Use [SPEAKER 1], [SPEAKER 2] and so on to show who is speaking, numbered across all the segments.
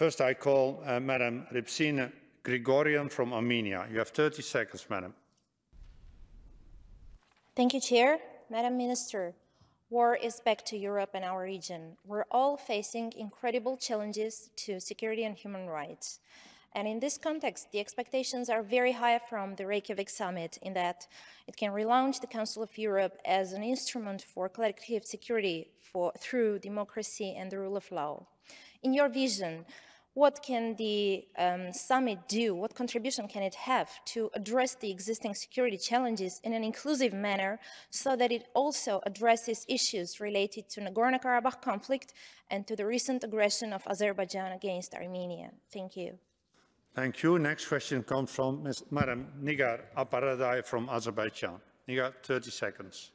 [SPEAKER 1] First, I call Madam Ripsina Grigorian from Armenia. You have 30 seconds, Madam.
[SPEAKER 2] Thank you, Chair. Madam Minister, war is back to Europe and our region. We're all facing incredible challenges to security and human rights. And in this context, the expectations are very high from the Reykjavik summit in that it can relaunch the Council of Europe as an instrument for collective security through democracy and the rule of law. In your vision, what can the summit do? What contribution can it have to address the existing security challenges in an inclusive manner so that it also addresses issues related to Nagorno-Karabakh conflict and to the recent aggression of Azerbaijan against Armenia? Thank you.
[SPEAKER 1] Thank you. Next question comes from Madam Nigar Aparadai from Azerbaijan. Nigar, 30 seconds.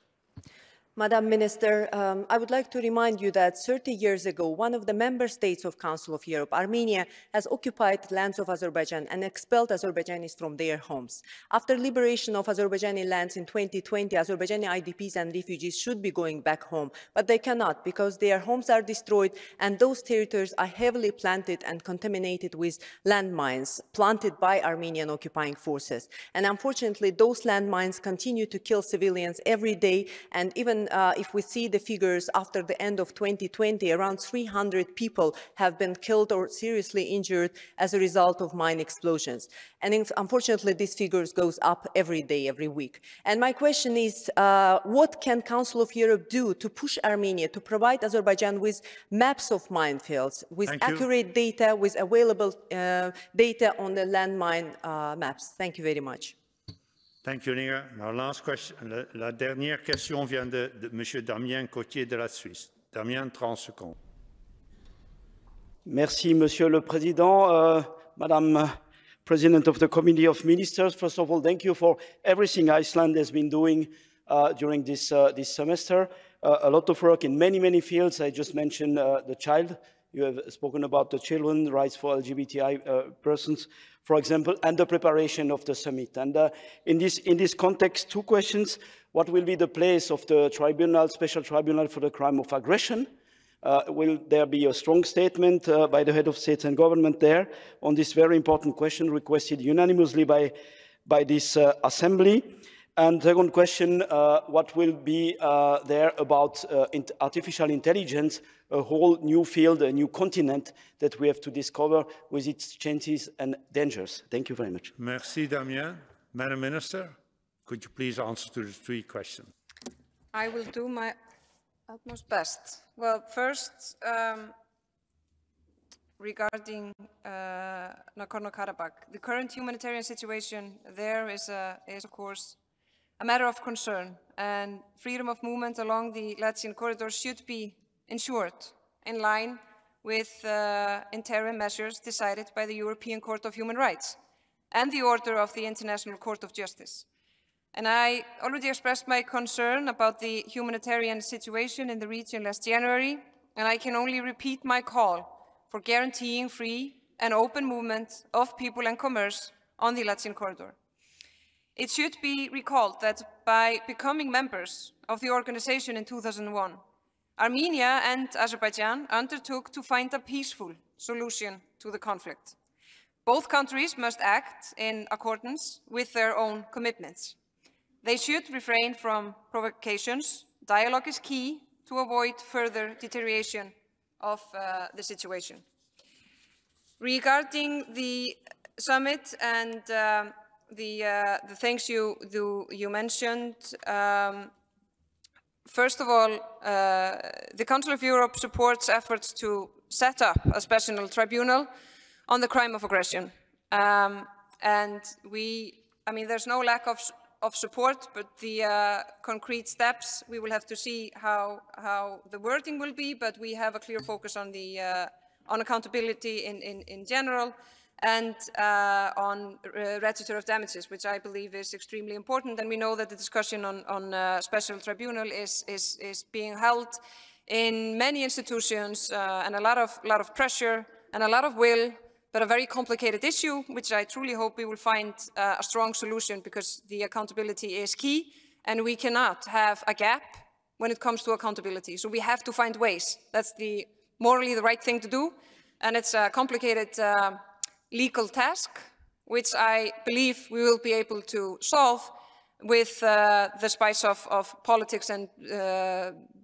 [SPEAKER 3] Madam Minister, I would like to remind you that 30 years ago, one of the member states of Council of Europe, Armenia, has occupied lands of Azerbaijan and expelled Azerbaijanis from their homes. After liberation of Azerbaijani lands in 2020, Azerbaijani IDPs and refugees should be going back home, but they cannot because their homes are destroyed and those territories are heavily planted and contaminated with landmines planted by Armenian occupying forces. And unfortunately, those landmines continue to kill civilians every day, and even if we see the figures after the end of 2020, around 300 people have been killed or seriously injured as a result of mine explosions. And unfortunately, these figures goes up every day, every week. And my question is, what can Council of Europe do to push Armenia to provide Azerbaijan with maps of minefields, with accurate data, with available data on the landmine maps? Thank you very much.
[SPEAKER 1] Thank you, Niga. Our last question, la dernière question vient de M. Damien Cotier de la Suisse. Damien, 30 secondes.
[SPEAKER 4] Merci, Monsieur le Président. Madam President of the Committee of Ministers, first of all, thank you for everything Iceland has been doing during this semester. A lot of work in many, many fields. I just mentioned the child. You have spoken about the children, rights for LGBTI persons, for example, and the preparation of the summit. And in this context, two questions. What will be the place of the tribunal, special tribunal for the crime of aggression? Will there be a strong statement by the head of state and government there on this very important question requested unanimously by this assembly? And second question, what will be there about artificial intelligence, a whole new field, a new continent that we have to discover with its chances and dangers? Thank you very much.
[SPEAKER 1] Merci, Damien. Madam Minister, could you please answer to the three questions?
[SPEAKER 5] I will do my utmost best. Well, first, regarding Nagorno-Karabakh, the current humanitarian situation there is of course, a matter of concern, and freedom of movement along the Lachine corridor should be ensured in line with interim measures decided by the European Court of Human Rights and the order of the International Court of Justice. And I already expressed my concern about the humanitarian situation in the region last January, and I can only repeat my call for guaranteeing free and open movement of people and commerce on the Lachine corridor. It should be recalled that by becoming members of the organization in 2001, Armenia and Azerbaijan undertook to find a peaceful solution to the conflict. Both countries must act in accordance with their own commitments. They should refrain from provocations. Dialogue is key to avoid further deterioration of the situation. Regarding the summit and the things you mentioned, first of all, the Council of Europe supports efforts to set up a special tribunal on the crime of aggression. And there's no lack of support, but the concrete steps, we will have to see how the wording will be, but we have a clear focus on the on accountability in general, and on register of damages, which I believe is extremely important. And we know that the discussion on special tribunal is being held in many institutions, and a lot of pressure and a lot of will, but a very complicated issue, which I truly hope we will find a strong solution, because the accountability is key, and we cannot have a gap when it comes to accountability. So we have to find ways. That's morally the right thing to do. and it's a complicated legal task, which I believe we will be able to solve with the spice of politics and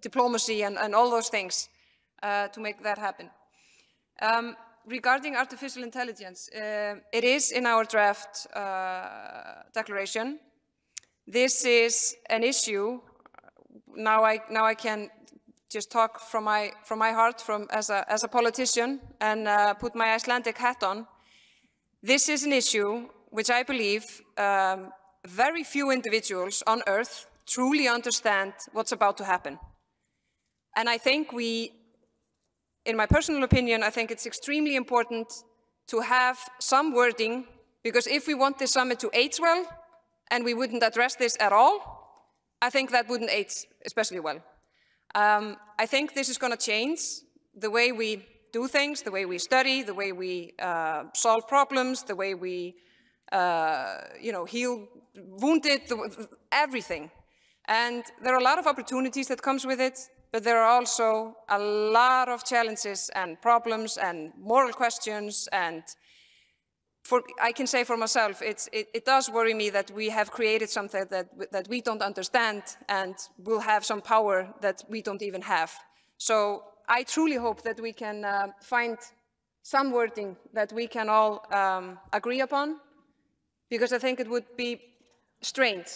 [SPEAKER 5] diplomacy and all those things to make that happen. Regarding artificial intelligence, it is in our draft declaration. This is an issue. Now I can just talk from my heart, as a politician, and put my Icelandic hat on. This is an issue which I believe very few individuals on earth truly understand what's about to happen. And I think in my personal opinion, I think it's extremely important to have some wording, because if we want this summit to age well, and we wouldn't address this at all, I think that wouldn't age especially well. I think this is going to change the way we do things, the way we study, the way we solve problems, the way we heal wounded, everything. And there are a lot of opportunities that comes with it, but there are also a lot of challenges and problems and moral questions. And I can say for myself, it does worry me that we have created something that we don't understand and will have some power that we don't even have. So I truly hope that we can find some wording that we can all agree upon, because I think it would be strange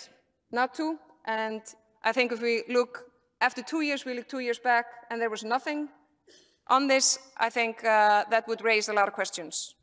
[SPEAKER 5] not to. And I think if we look, after 2 years, we look 2 years back and there was nothing on this, I think that would raise a lot of questions.